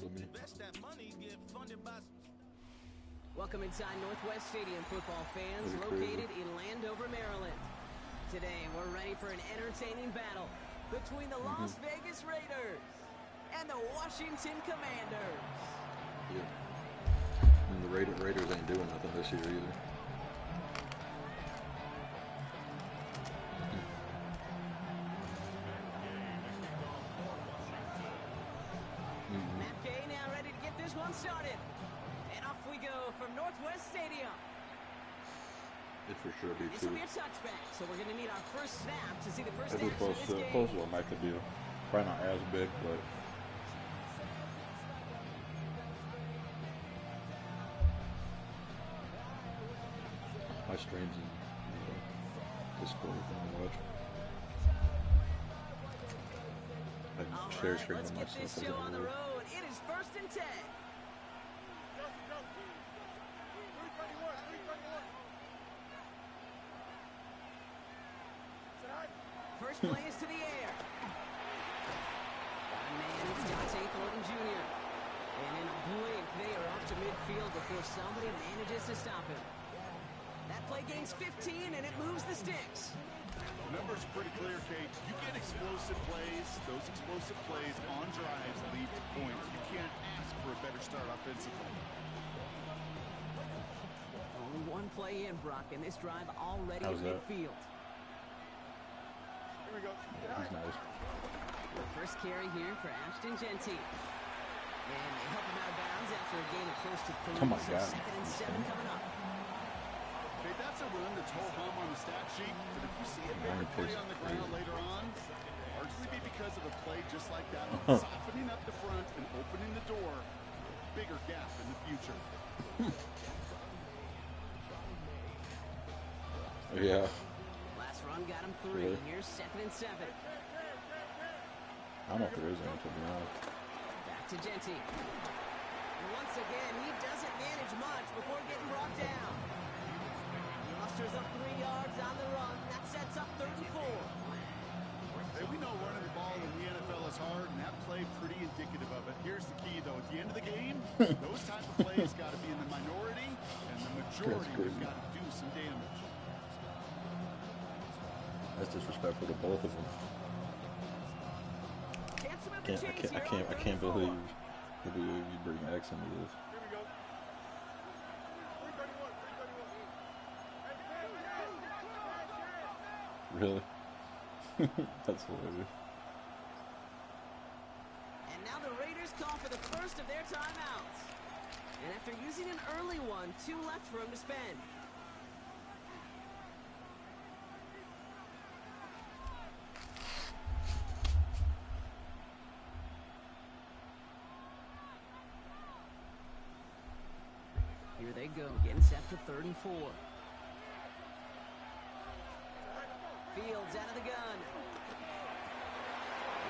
with me. Welcome inside Northwest Stadium, football fans, located in Landover, Maryland. Today, we're ready for an entertaining battle between the Las Vegas Raiders and the Washington Commanders. Yeah. And the Raiders ain't doing nothing this year either. Matt Gay now ready to get this one started. And off we go from Northwest Stadium. It for sure be This too. will be a touchback, so we're going to need our first snap to see the first It'll action of this game. close will make a deal. Probably not as big, but my streams in Discord if you want to watch. I share screen Let's on get myself. this show on the road. It is 1st and 10. First play is to the air. Man, it's Dante Thornton Jr. And in a blink, they are up to midfield before somebody manages to stop him. That play gains 15, and it moves the sticks. The numbers are pretty clear, Kate. You get explosive plays. Those explosive plays on drives lead to points. You can't ask for a better start offensively. Only one play in, Brock, and this drive already How's in that? midfield. Here we go. He's nice. The first carry here for Ashton Genty. And they help him out of bounds after a gain of close to 3. Oh my so God. 2nd and 7 coming up. Okay, that's a run that's ho-hum on the stat sheet, but if you see a bigger play on the ground later on, largely be because of a play just like that, softening up the front and opening the door, bigger gap in the future. Yeah. Last run got him 3. Really? Here's 2nd and 7. I don't know if there is any, to be honest. Back to Genty. And once again, he doesn't manage much before getting brought down. He musters up 3 yards on the run. That sets up 3rd and 4. Hey, we know running the ball in the NFL is hard, and that play pretty indicative of it. Here's the key, though. At the end of the game, those type of plays got to be in the minority, and the majority have got to do some damage. That's disrespectful to both of them. I can't believe you bring X into this. Here we go. 331. Really? That's hilarious. And now the Raiders call for the first of their timeouts. And after using an early one, 2 left for him to spend. Here they go, getting set for 3rd and 4. Fields out of the gun.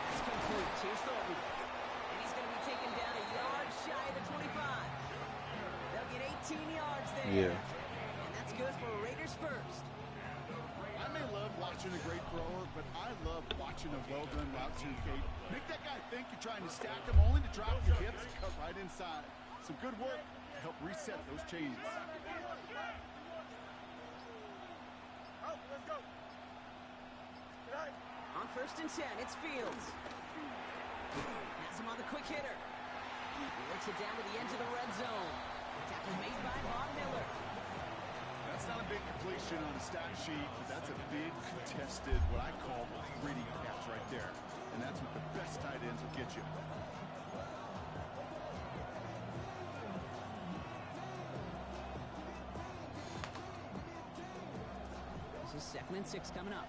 That's complete. Here's Thornton. And he's going to be taken down a yard shy of the 25. They'll get 18 yards there. Yeah. And that's good for Raiders first. I may love watching a great thrower, but I love watching a well-done route to Kate. Make that guy think you're trying to stack him, only to drop your hips and cut right inside. Some good work to help reset those chains. On 1st and 10, it's Fields. Has him on the quick hitter. He works it down to the edge of the red zone. Tackle made by Bob Miller. That's not a big completion on a stat sheet, but that's a big contested, what I call gritty catch right there. And that's what the best tight ends will get you. This is 2nd and 6 coming up.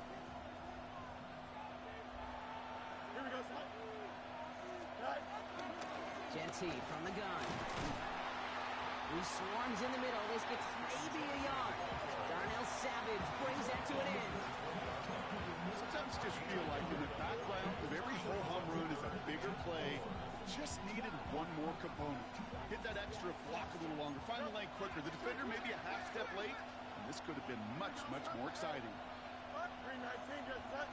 Here we go, son. Genty from the gun. He swarms in the middle. This gets maybe a yard. Darnell Savage brings that to an end. Sometimes just feel like in the background of every ho-hum run is a bigger play. Just needed one more component. Hit that extra block a little longer. Find the lane quicker. The defender may be a half step late, and this could have been much, much more exciting. 319 just set.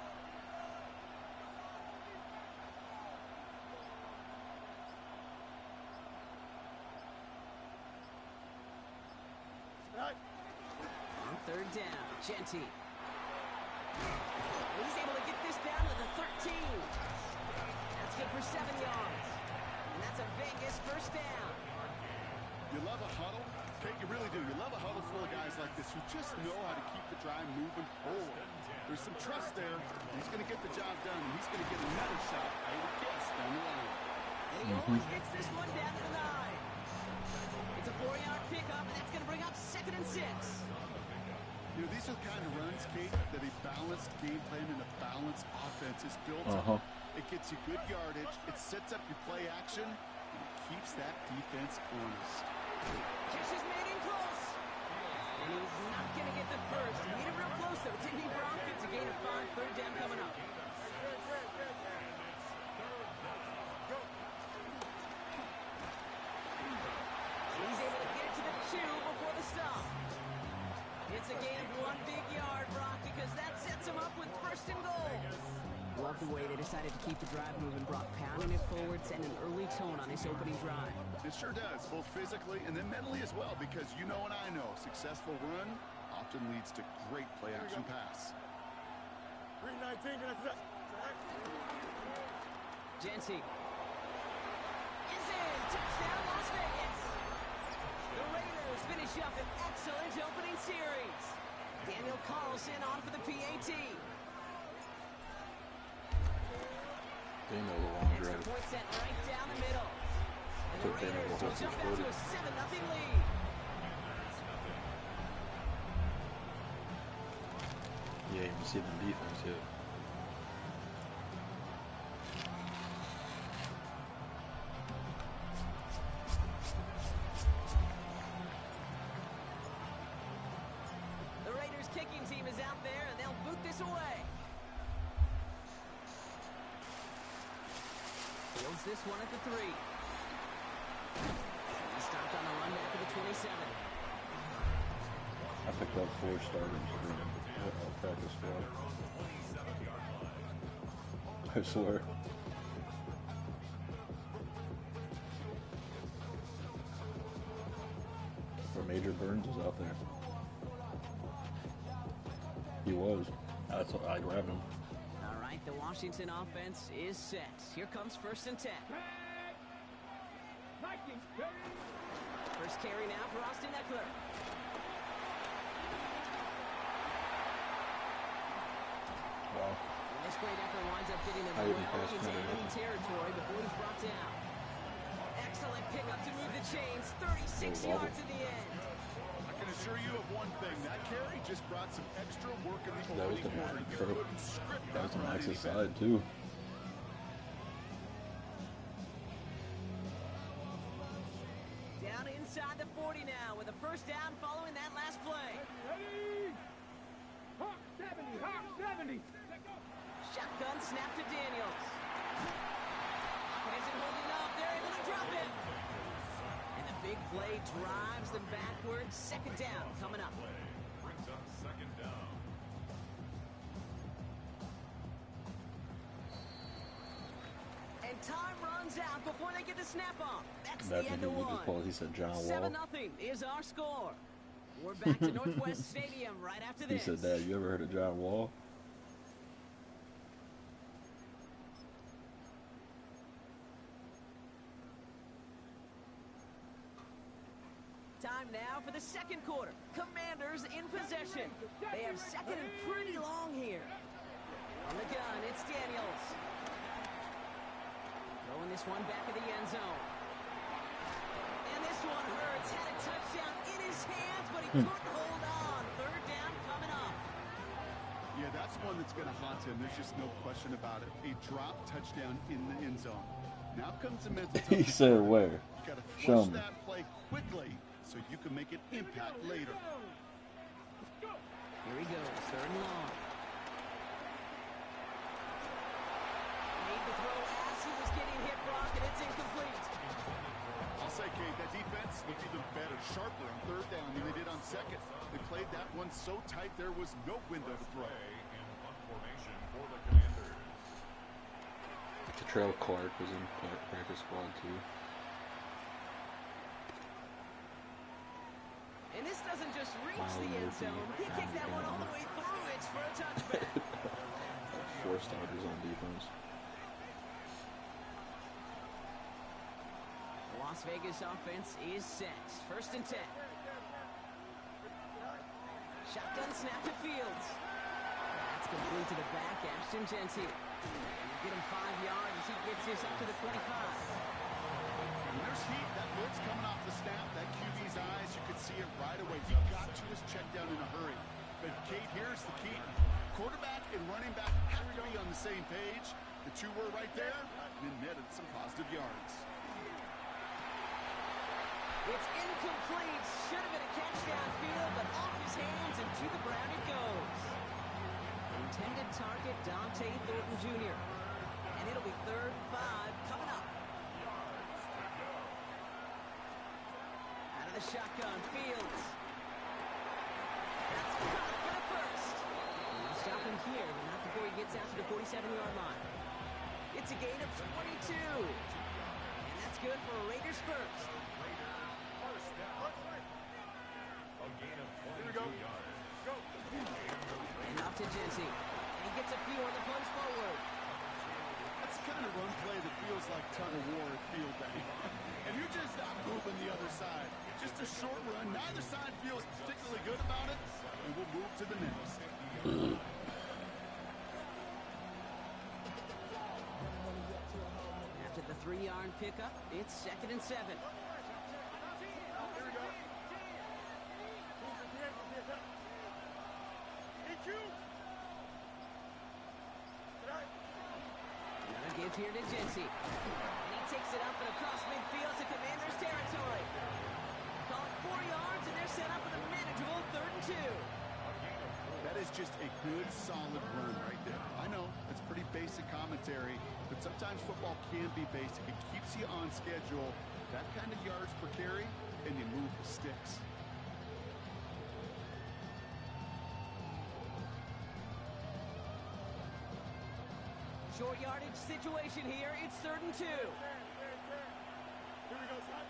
third down. Genty. He's able to get this down to the 13. That's good for 7 yards. And that's a Vegas first down. You love a huddle? Okay, you really do. You love a huddle full of guys like this who just know how to keep the drive moving forward. There's some trust there. He's going to get the job done, and he's going to get another shot, I would guess, down the line. And he always gets this one down to the 9. It's a 4-yard pickup, and that's going to bring up 2nd and 6. You know, these are the kind of runs, Kate, that a balanced game plan and a balanced offense is built on. It gets you good yardage, it sets up your play action, and it keeps that defense honest. Catch is made in close. And he's not going to get the first. He made it real close, though, didn't he, Brock? It's a gain of 5, third down coming up. He's able to get it to the 2 before the stop. It's a gain of 1 big yard, Brock, because that sets him up with 1st and goal. Love the way they decided to keep the drive moving, Brock, pounding it forward, setting an early tone on this opening drive. It sure does, both physically and then mentally as well, because you know and I know, successful run often leads to great play-action pass. 319, Genty is in. Touchdown, Las Vegas. The Raiders finish up an excellent opening series. Daniel Carlson on for the PAT. They know the long Extra drive. point set right down the middle. And the Took Daniel Raiders the whole will jump first out to quarter. a 7-0 lead. Yeah, you can see the defense hit. The Raiders kicking team is out there, and they'll boot this away. Fields this one at the 3. He stopped on the run back to the 27. I picked up 4 starters for practice squad. I swear. Or Major Burns was out there. He was. That's what I grabbed him. All right, the Washington offense is set. Here comes 1st and 10. First carry now for Austin Eckler. Wow. And this great effort winds up getting him I even well passed into him. enemy territory before he's brought down. Excellent pickup to move the chains. 36 Oh, wow. yards to the end. I can assure you of one thing, that carry just brought some extra work in the That was opening the quarter. max. You couldn't script That was the run Max's any better. side too. Down inside the 40 now with a first down following that last play. Hawk 70. Shotgun snap to Daniels. Pocket isn't holding up. They're able to drop it. And the big play drives them backwards. 2nd down coming up. Brings up 2nd down. And time runs out before they get the snap off. That's Back the when end of he just one. called, he said John Wall. 7-0 is our score. We're back to Northwest Stadium right after He this. said, Dad, you ever heard of John Wall? Time now for the 2nd quarter. Commanders in possession. They have 2nd and pretty long here. On the gun, it's Daniels. Throwing this one back of the end zone. And this one hurts. Had a touchdown in his hands, but he couldn't hold on. 3rd down coming up. Yeah, that's one that's going to haunt him. There's just no question about it. A drop touchdown in the end zone. Now comes the mental He toughness. said where? You got to Show flush me. that play quickly so you can make an impact later. Here he goes. 3rd and long. Made the throw as he was getting hit, Brock, and it's incomplete. I'll say, Kate, that defense looked even better, sharper on 3rd down than they did on 2nd. They played that one so tight there was no window to throw. In punt formation for the Commanders. Terrell Clark was in practice squad too. And this doesn't just reach Miles the end zone. He kicked that one all the way through. It's for a touchback. 4 starters on defense. The Las Vegas offense is set. 1st and 10. Shotgun snap to Fields. That's complete to the back, Ashton Genty. Get him 5 yards as he gets this up to the 25. When there's heat, that blitz coming off the snap, that QB's eyes, you could see it right away. He got to his check down in a hurry. But, Kate, here's the key. Quarterback and running back have to be on the same page. The two were right there, and then netted some positive yards. It's incomplete. Should have been a catch downfield, but off his hands and to the ground it goes. Intended target, Dante Thornton Jr. And it'll be 3rd and 5 coming up. Out of the shotgun, Fields. That's caught for the first. We'll stop him here, but not before he gets out to the 47-yard line. It's a gain of 22. And that's good for a Raiders first. A gain of 22 yards. Go. And off to Genty. And he gets a few on the punch forward. That's the kind of run play that feels like tug of war at field day. And you're just not moving the other side. Just a short run. Neither side feels particularly good about it. And we'll move to the next. After the 3-yard pickup, it's 2nd and 7. Here we go. Another give here to Genty. And he takes it up and across midfield to Commanders territory. Call it 4 yards, and they're set up with a manageable 3rd and 2. That is just a good, solid run right there. I know, it's pretty basic commentary, but sometimes football can be basic. It keeps you on schedule. That kind of yards per carry, and you move the sticks. Short yardage situation here. It's 3rd and 2. Here we go, son.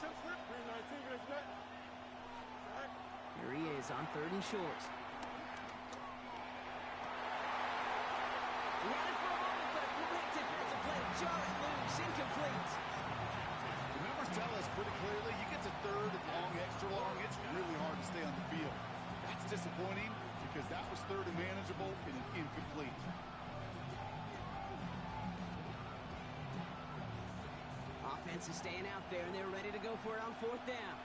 Chip slip. 319, good snap. Here he is on 3rd and short. He had it for a moment, but a great defensive play to jar it loose. Incomplete. The numbers tell us pretty clearly, you get to 3rd and long, extra long, it's really hard to stay on the field. That's disappointing because that was 3rd and manageable and incomplete. Offense is staying out there, and they're ready to go for it on 4th down.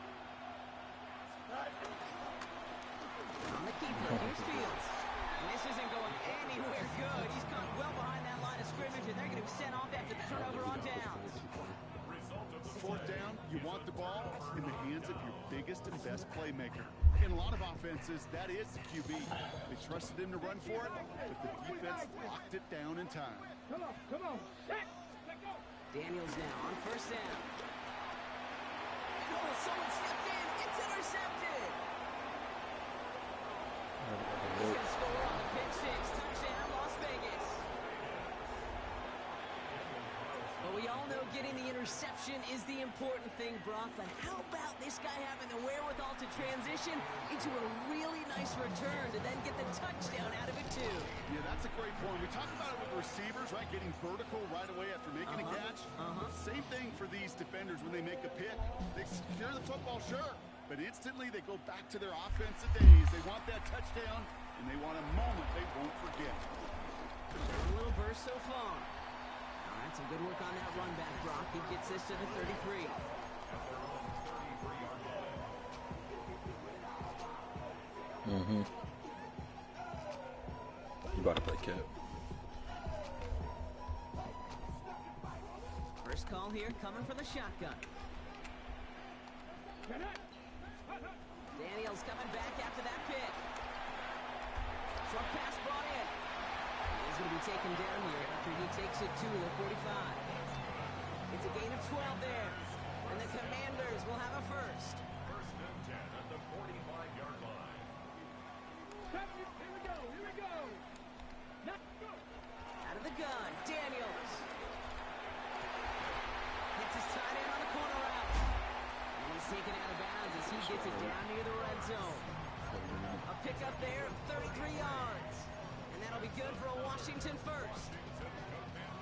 On the keeper, here's Fields. And this isn't going anywhere good. He's caught well behind that line of scrimmage, and they're going to be sent off after the turnover on downs. 4th down, you want the ball in the hands of your biggest and best playmaker. In a lot of offenses, that is the QB. They trusted him to run for it, but the defense locked it down in time. Come on. Set. Let go. Daniels now on 1st down. Oh, someone stepped in. It's intercepted. He's going to score on the pick six. Touchdown, Las Vegas. But we all know getting the interception is the important thing, Brock. But how about this guy having the wherewithal to transition into a really nice return to then get the touchdown out of it, too? Yeah, that's a great point. We talk about it with receivers, right? Getting vertical right away after making a catch. Same thing for these defenders when they make a pick. They secure the football, sure, but instantly they go back to their offensive days. They want that touchdown, and they want a moment they won't forget. A little burst so far. All right, some good work on that run back, Brock. He gets this to the 33. You about to play Cap. First call here coming for the shotgun. Daniels coming back after that pick. Short pass brought in. He's going to be taken down here after he takes it to the 45. It's a gain of 12 there. And the Commanders will have a first. 1st and 10 at the 45-yard line. Here we go. Out of the gun, Daniels. Hits his tight end on the corner route. And he's He's taken out of bounds as he gets it down near the red zone. A pickup there of 33 yards. And that'll be good for a Washington first.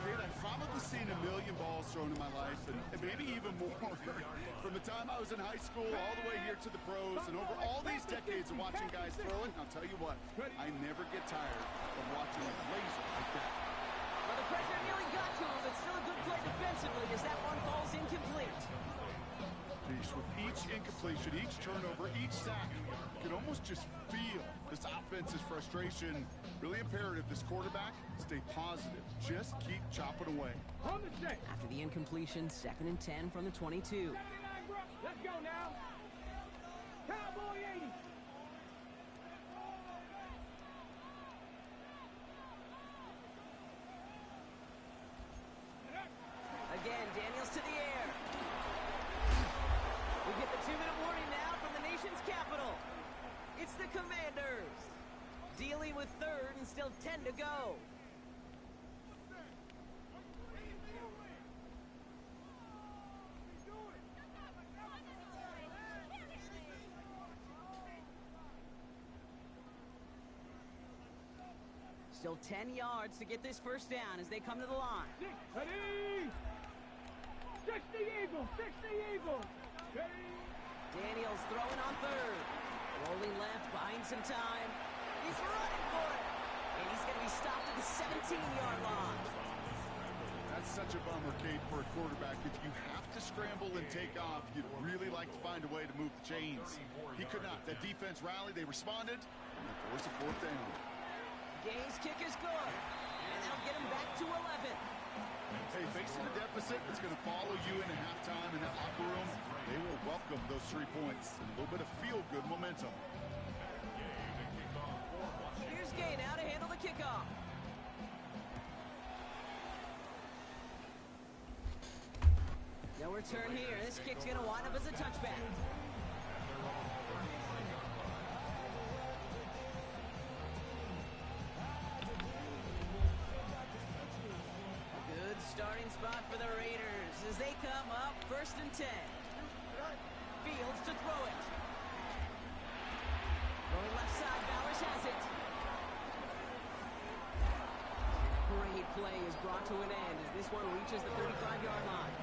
Kate, I've probably seen a million balls thrown in my life, and maybe even more. From the time I was in high school all the way here to the pros, and over all these decades of watching guys throw it, I'll tell you what, I never get tired of watching a laser like that. Well, the pressure nearly got to him, but still a good play defensively as that one falls incomplete. With each incompletion, each turnover, each sack, you can almost just feel this offense's frustration. Really imperative this quarterback stay positive. Just keep chopping away. After the incompletion, 2nd and 10 from the 22. Let's go now. Cowboy 80. Again, Daniels to the air. We get the 2-minute warning now from the nation's capital. It's the Commanders. Dealing with 3rd and still 10 to go. Still 10 yards to get this first down as they come to the line. 60 Eagles, 60 Eagles. Daniels throwing on 3rd. Rolling left, buying some time. He's running for it. And he's going to be stopped at the 17-yard line. That's such a bummer, Kate, for a quarterback. If you have to scramble and take off, you'd really like to find a way to move the chains. He could not. That defense rallied, they responded, and they forced a 4th down. Gay's kick is good. And that'll get him back to 11. Hey, facing a deficit, it's going to follow you into halftime in that locker room. They will welcome those 3 points and a little bit of feel-good momentum. Here's Gay now to handle the kickoff. No return here. This kick's going to wind up as a touchback. Good starting spot for the Raiders as they come up 1st and 10. Fields to throw it. Going left side, Bowers has it. Great play is brought to an end as this one reaches the 35-yard line.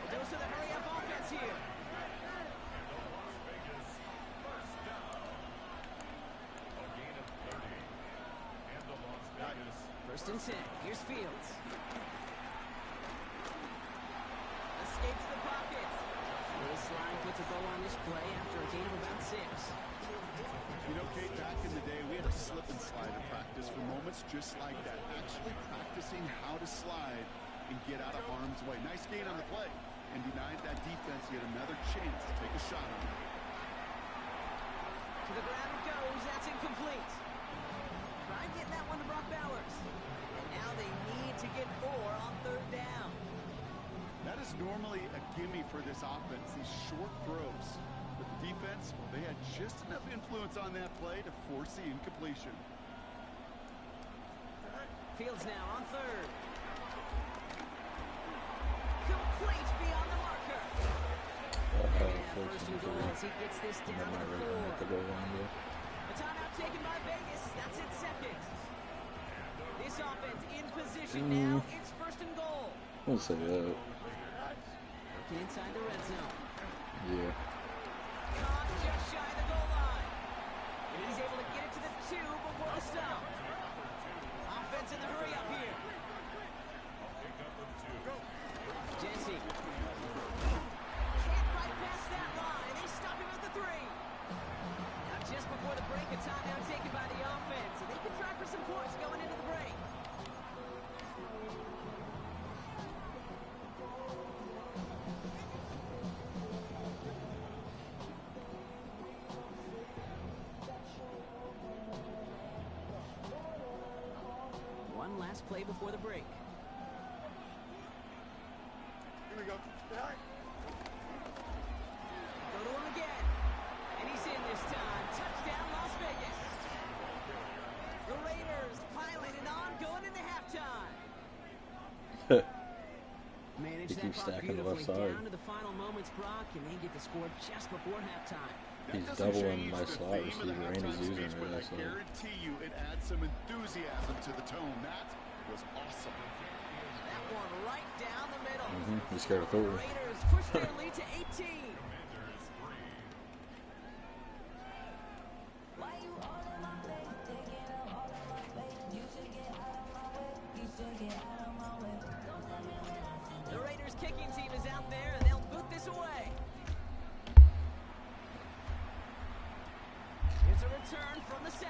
A dose of the hurry-up offense here. First and 10. Here's Fields. Escapes the pocket. This line puts a bow on this play after a gain of about 6. You know, Kate, back in the day, we had a slip and slide in practice for moments just like that. Actually practicing how to slide and get out of harm's way. Nice gain on the play. And denied that defense yet another chance to take a shot on it. To the ground it goes. That's incomplete. Try getting that one to Brock Bowers. And now they need to get 4 on 3rd down. That is normally a gimme for this offense, these short throws. But the defense, well, they had just enough influence on that play to force the incompletion. Fields now on 3rd. Complete beyond the marker. And 1st and goal as he gets this down to 4. A timeout taken by Vegas. That's its 2nd. This offense in position now. It's 1st and goal. We'll say that. Working inside the red zone. Yeah. Caught just shy of the goal line. And he's able to get it to the 2 before the stop. Offense in the hurry up here. Jesse. Can't fight past that line. They stop him at the 3. Now just before the break, a timeout taken by the offense. And they can try for some points going into the break. One last play before the break. Here we go. Go to him again. And he's in this time. Touchdown, Las Vegas. The Raiders piling it on, going into halftime. Man, manage He that keeps clock stacking the left beautifully side. down to the final moments, Brock, and they get the score just before halftime. He's doubling my slot receiver and he's using it. But I guarantee you it adds some enthusiasm to the tone. That was awesome. That one right down the middle. He's scared to throw The it. Raiders push their lead to 18. The Raiders kicking team is out there, and they'll boot this away. It's a return from the 7.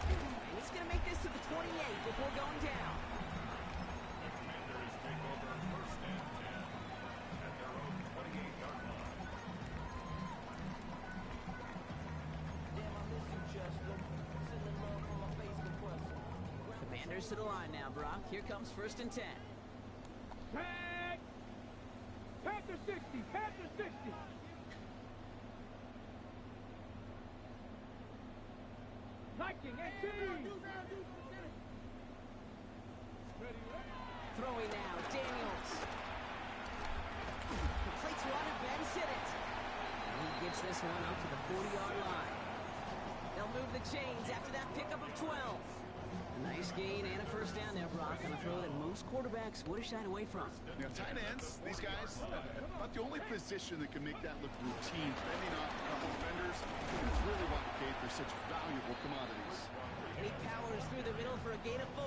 And he's going to make this to the 28 before going down. Commanders to the line now, Brock. Here comes 1st and 10. Tag! Panther 60! Panther 60! Liking 18! Throwing now, Daniels. Completes one and bends it. And he gets this one up to the 40-yard line. They'll move the chains after that pickup of 12. A nice gain and a 1st down there, Brock, on a throw that most quarterbacks would have shied away from. Now, tight ends, these guys, not the only position that can make that look routine. Fending off a couple defenders, it's really what gave for such valuable commodities. And he powers through the middle for a gain of 4.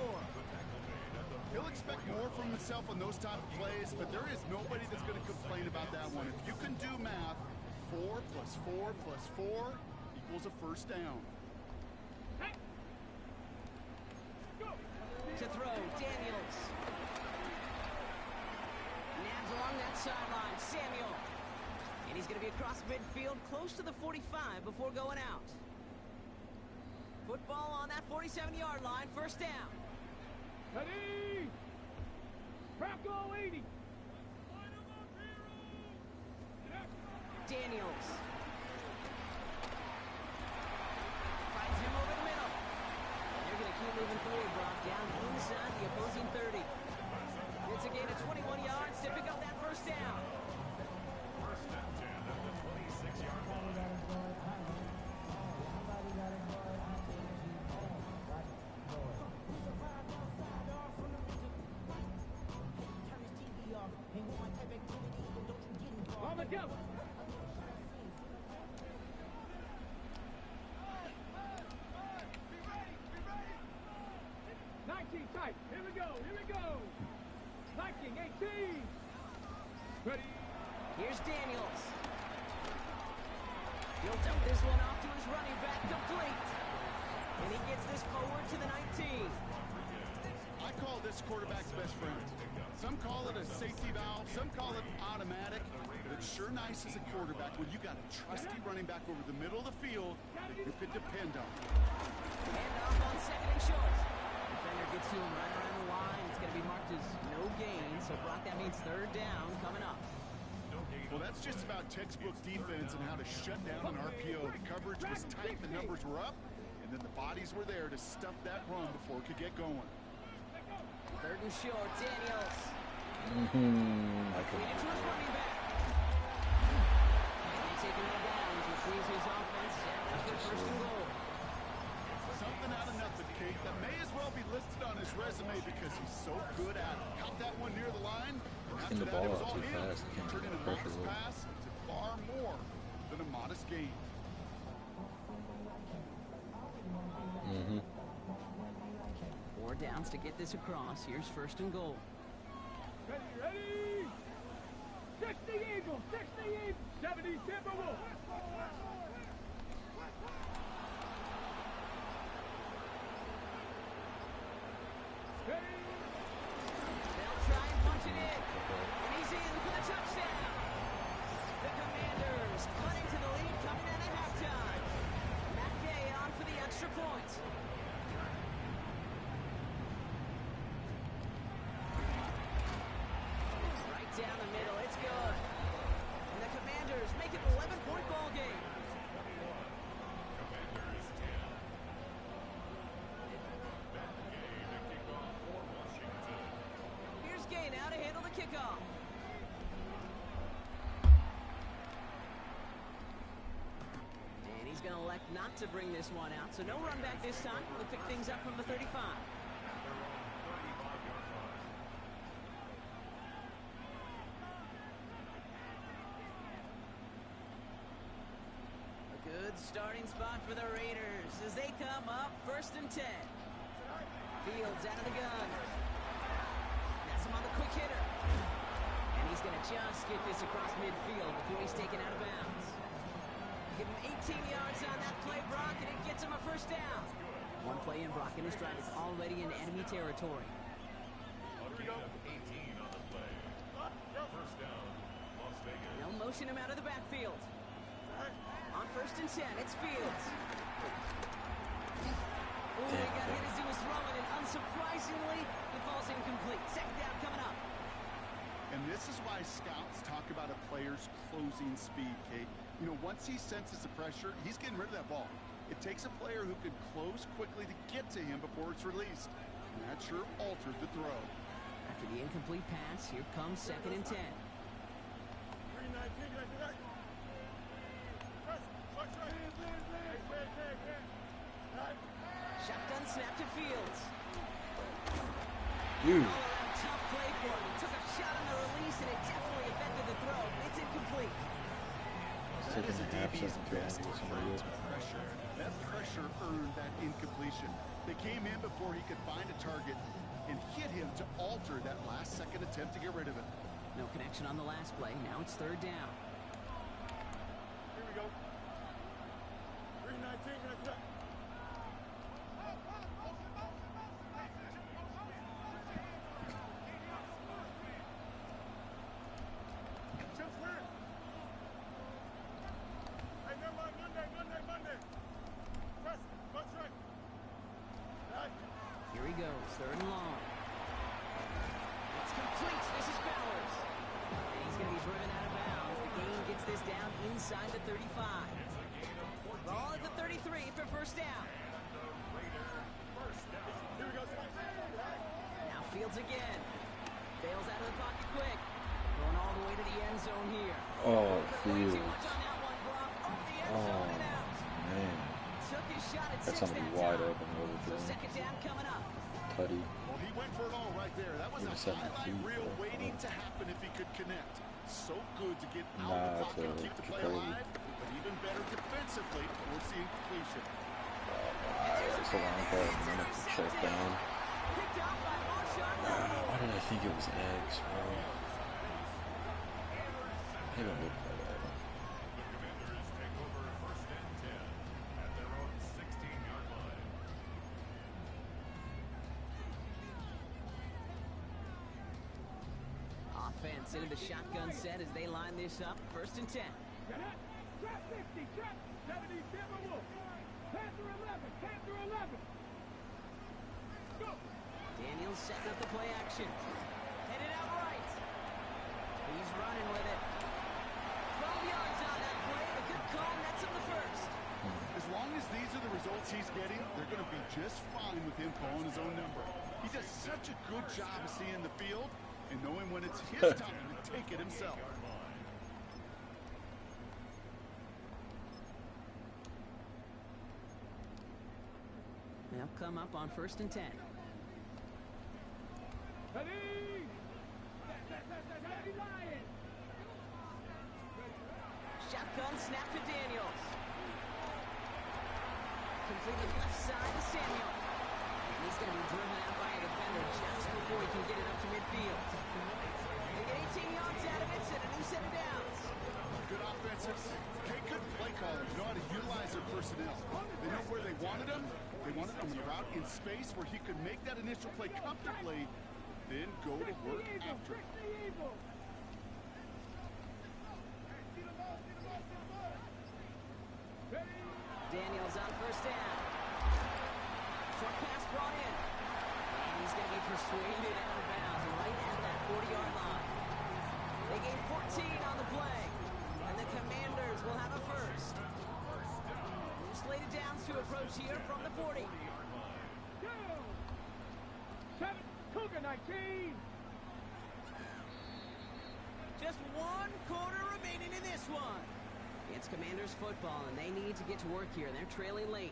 He'll expect more from himself on those type of plays, but there is nobody that's going to complain about that one. If you can do math, 4 plus 4 plus 4 equals a 1st down. To throw, Daniels. Nabs along that sideline, Samuel. And he's going to be across midfield, close to the 45 before going out. Football on that 47-yard line, 1st down. Ready! Bronco 80! Daniels. Finds him over the middle. And they're going to keep moving forward, Brock, down inside the opposing 30. It's a gain of 21 yards to pick up that 1st down. On the jump! Tight. Here we go. Here we go. Liking 18. Ready. Here's Daniels. He'll dump this one off to his running back, complete. And he gets this forward to the 19. I call this quarterback's best friend. Some call it a safety valve, some call it automatic, but it's sure nice as a quarterback when you got a trusty running back over the middle of the field that you could depend on. And off on 2nd and short. Defender gets to him right around the line. It's going to be marked as no gain. So, Brock, that means 3rd down coming up. Well, that's just about textbook defense and how to shut down an RPO. The coverage was tight, the numbers were up, and then the bodies were there to stuff that run before it could get going. 3rd and short, Daniels. I can Leading to his running back. And they take him out of bounds, which leaves his offense set up for 1st and goal. Something out of nothing, Kate, that may as well be listed on his resume because he's so good at it. Caught that one near the line, and after that, it was all him. Turning a modest pass into far more than a modest gain. Mm-hmm. 4 downs to get this across. Here's 1st and goal. Ready, ready! 60 Eagles, 60 Eagles, 70 Timberwolves. Ready? They'll try and punch it in. And he's in for the touchdown. The Commanders cutting to the lead coming out of halftime. Matt Gay on for the extra point. Right down the middle. It's good. And the Commanders make it an 11-point ball game. kickoff. And he's going to elect not to bring this one out, so no run back this time. We'll pick things up from the 35. Good starting spot for the Raiders as they come up 1st and 10. Fields out of the gun. That's him on the quick hitter. And he's going to just get this across midfield before he's taken out of bounds. Give him 18 yards on that play, Brock, and it gets him a 1st down. One play in, Brock, and his drive is already in enemy territory. They'll motion him out of the backfield. On 1st and 10, it's Fields. Ooh, he got hit as he was throwing, and unsurprisingly, he falls incomplete. 2nd down coming up. And this is why scouts talk about a player's closing speed, Kate. You know, once he senses the pressure, he's getting rid of that ball. It takes a player who can close quickly to get to him before it's released. And that sure altered the throw. After the incomplete pass, here comes 2nd and 10. 319, Shotgun snap to Fields. Dude. All around tough play for him. He took a shot on the release, and it definitely affected the throw. It's incomplete. That is a DB's best kind of pressure. That pressure earned that incompletion. They came in before he could find a target and hit him to alter that last-second attempt to get rid of it. No connection on the last play. Now it's 3rd down. Here we go. 319, let's go. Here he goes, 3rd and long. It's complete. This is Bowers. And he's going to be driven out of bounds. The gain gets this down inside the 35. Ball at the 33 for 1st down. Here we go. Now Fields again. Bails out of the pocket quick. Going all the way to the end zone here. Oh, Way too Fields. much on that one, Brock. Over the end Oh, zone and out. man. Took his shot at That's 6 gonna be that wide time. open over So there. 2nd down coming up. Tutty. Well, he went for it all right there. That was a 47 highlight feet. reel waiting to happen if he could connect. So good to get out Nah, of the it's pocket and a keep the play Jacoby. alive, but even better defensively towards the incompletion. It's a long play. And then it's a check down. Picked up by Marshawn Lattimore. Why did I think it was eggs, bro? I haven't looked at that. Offense into the shotgun set as they line this up. 1st and 10. Trap 60, trap 70, Timberwolf. Panther 11, Panther 11. Go. Daniels setting up the play action. Headed out right. He's running with it. 12 yards on that play. A good call. Nets him the 1st. As long as these are the results he's getting, they're going to be just fine with him calling his own number. He does such a good job of seeing the field and knowing when it's his time to take it himself. They'll come up on 1st and 10. Ready? Ready, Lion. Shotgun snap to Daniels. Completed left side to Samuel. And he's going to be driven out by a defender just before he can get it up to midfield. They get 18 yards out of it and a new set of downs. Good offensive. Good play callers know how to utilize their personnel. They know where they wanted him. They wanted him in a route in space where he could make that initial play comfortably, then go to work after. Daniels on 1st down. Short pass brought in. And he's going to be persuaded out of bounds right at that 40-yard line. They gain 14 on the play. And the Commanders will have a 1st. New slated downs to approach here from the 40. 7, Cougar 19. Just one quarter remaining in this one. It's Commanders football, and they need to get to work here. They're trailing late.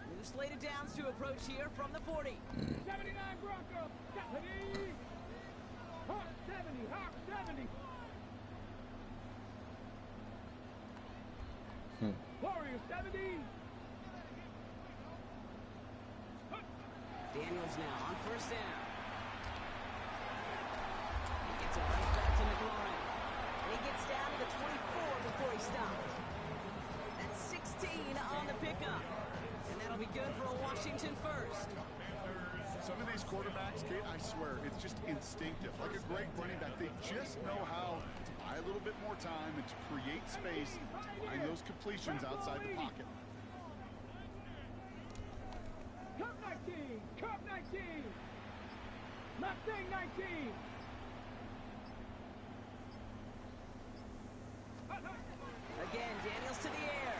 New slated downs to approach here from the 40. 79 Broncos. 70. Hawk 70. Hawk 70. Warriors 70. Daniels now on first down. He gets it right back to McLaurin. And he gets down to the 24 before he stopped. That's 16 on the pickup. And that'll be good for a Washington first. Some of these quarterbacks, Kate, I swear, it's just instinctive. Like a great running back, they just know how to buy a little bit more time and to create space to find those completions outside the pocket. Cup 19. Cup 19. Mustang 19. Again, Daniels to the air.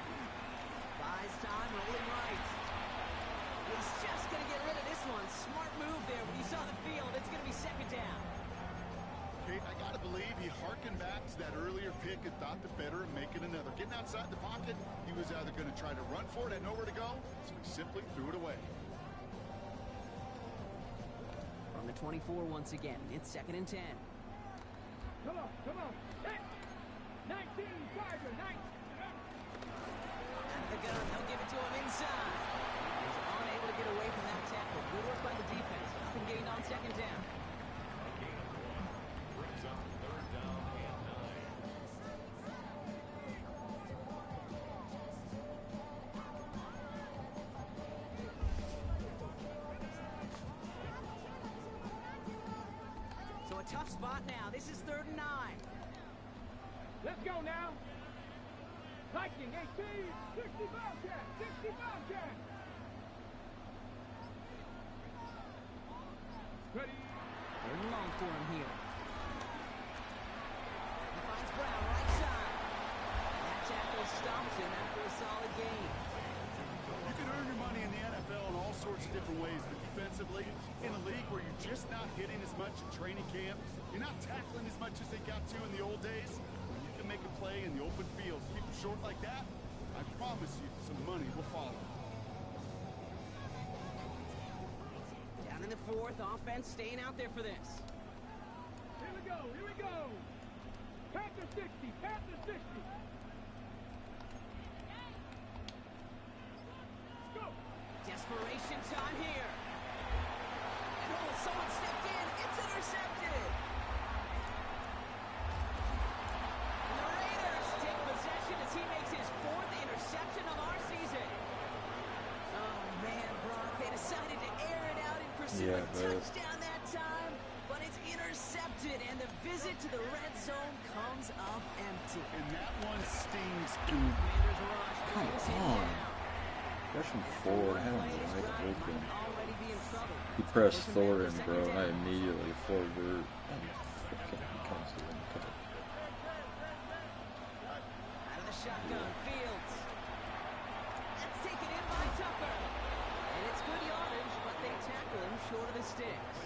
Buys time, rolling right. He's just going to get rid of this one. Smart move there. When you saw the field, it's going to be second down. Kate, I got to believe he harkened back to that earlier pick and thought the better of making another. Getting outside the pocket, he was either going to try to run for it, had nowhere to go, so he simply threw it away. From the 24 once again, it's 2nd and 10. Come on, come on. Hey. 19, Tiger, 19. Out of the gun, they'll give it to him inside. He's unable to get away from that tackle. Good work by the defense. Nothing gained on 2nd down. Brings up 3rd down and 9. So a tough spot now. This is 3rd and 9. Let's go now. Viking 18, 60 Bobcat, 60 Bobcat. Ready. 3rd and long for him here. He finds Brown right side. That tackle stops him after a solid gain. You can earn your money in the NFL in all sorts of different ways, but defensively, in a league where you're just not hitting as much in training camp, you're not tackling as much as they got to in the old days, when you can make a play in the open field, keep it short like that, I promise you some money will follow. Down in the 4th, offense staying out there for this. Here we go, here we go. Panther 60, Panther 60. Go. Desperation time here. And oh, someone stepped in. It's intercepted. And the Raiders take possession as he makes his 4th interception of our season. Oh, man, Brock, they decided to air it out in pursuit of a touchdown that time, but it's intercepted, and the visit to the red zone comes up empty. And that one stings. Commanders rush, Come brings him on. down. Rushing forward, had him wide open. Already be in trouble. He pressed Thor in, bro. I immediately forward and fucking becomes the one cut. Out of the shotgun, Fields. That's taken in by Tucker. And it's good yardage, but they tackle him short of the sticks.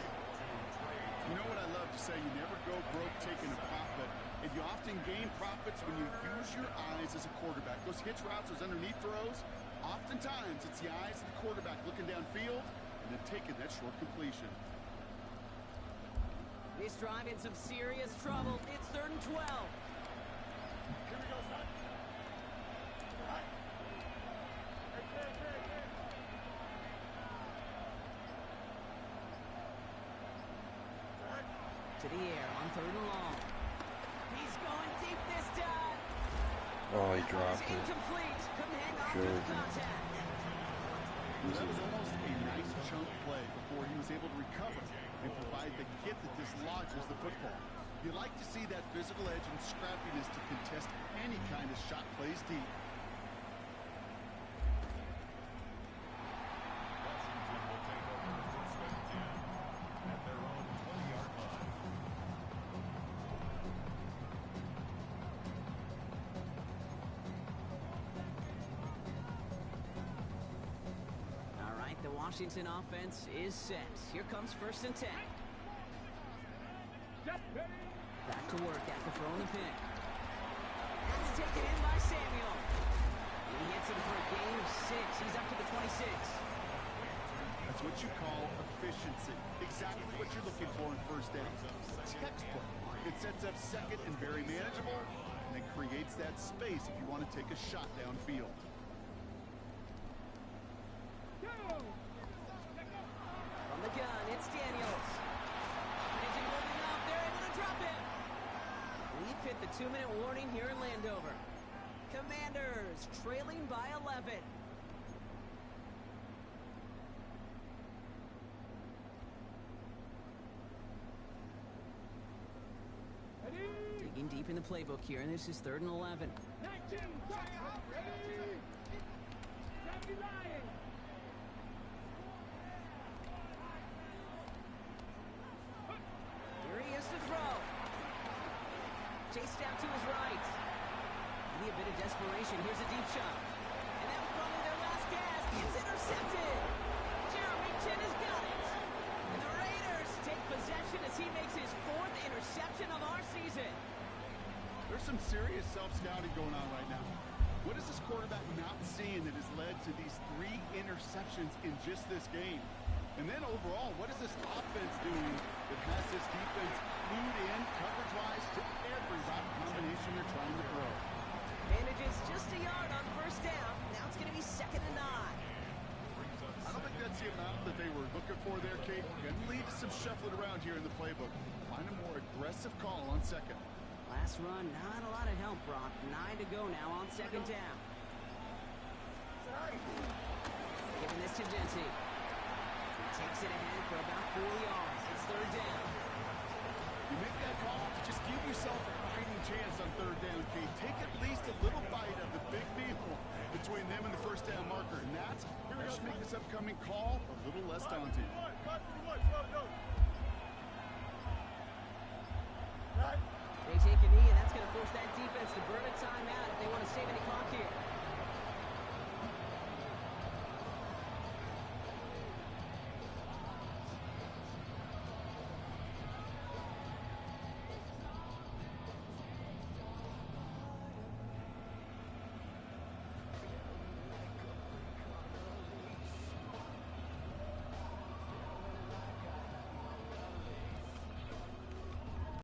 You know what I love to say? You never go broke taking a profit. And you often gain profits when you use your eyes as a quarterback. Those hitch routes, those underneath throws, oftentimes it's the eyes of the quarterback looking downfield and then taking that short completion. This drive in some serious trouble. It's 3rd and 12. Here we go, son. Right. To the air on 3rd and long. He's going deep this time. Oh, he That dropped one's it. incomplete. Couldn't hang on to the Joking. contact. That was almost a nice chunk play before he was able to recover and provide the hit that dislodges the football. You like to see that physical edge and scrappiness to contest any kind of shot plays deep. Washington will take over the 1st and 10 at their own 20-yard line. Washington offense is set. Here comes 1st and 10. Back to work after throwing the pick. That's taken in by Samuel. He hits him for a gain of 6. He's up to the 26. That's what you call efficiency. Exactly what you're looking for in first down. Textbook. It sets up second and very manageable, and it creates that space if you want to take a shot downfield. From the gun, it's Daniels. Opposition moving up. They're able to drop him. We've hit the 2-minute warning here in Landover. Commanders trailing by 11. Digging deep in the playbook here, and this is 3rd and 11. Here he is to throw. Chased out to his right. Maybe a bit of desperation. Here's a deep shot. And that was probably their last gasp. It's intercepted. Jeremy Chin has got it. And the Raiders take possession as he makes his 4th interception of our season. There's some serious self-scouting going on right now. What is this quarterback not seeing that has led to these 3 interceptions in just this game? And then overall, what is this offense doing that has this defense clued in coverage-wise to every route combination they're trying to throw? Manages just a yard on 1st down. Now it's going to be 2nd and 9. I don't think that's the amount that they were looking for there, Kate. Going to lead to some shuffling around here in the playbook. Find a more aggressive call on 2nd. Last run, not a lot of help, Brock. 9 to go now on 2nd down. Giving this to Dempsey. He takes it ahead for about 4 yards. It's 3rd down. You make that call to just give yourself a fighting chance on 3rd down, Kate. Take at least a little bite of the big meal between them and the 1st down marker. And that should make this upcoming call a little less daunting. They take a knee, and that's going to force that defense to burn a timeout if they want to save any clock here.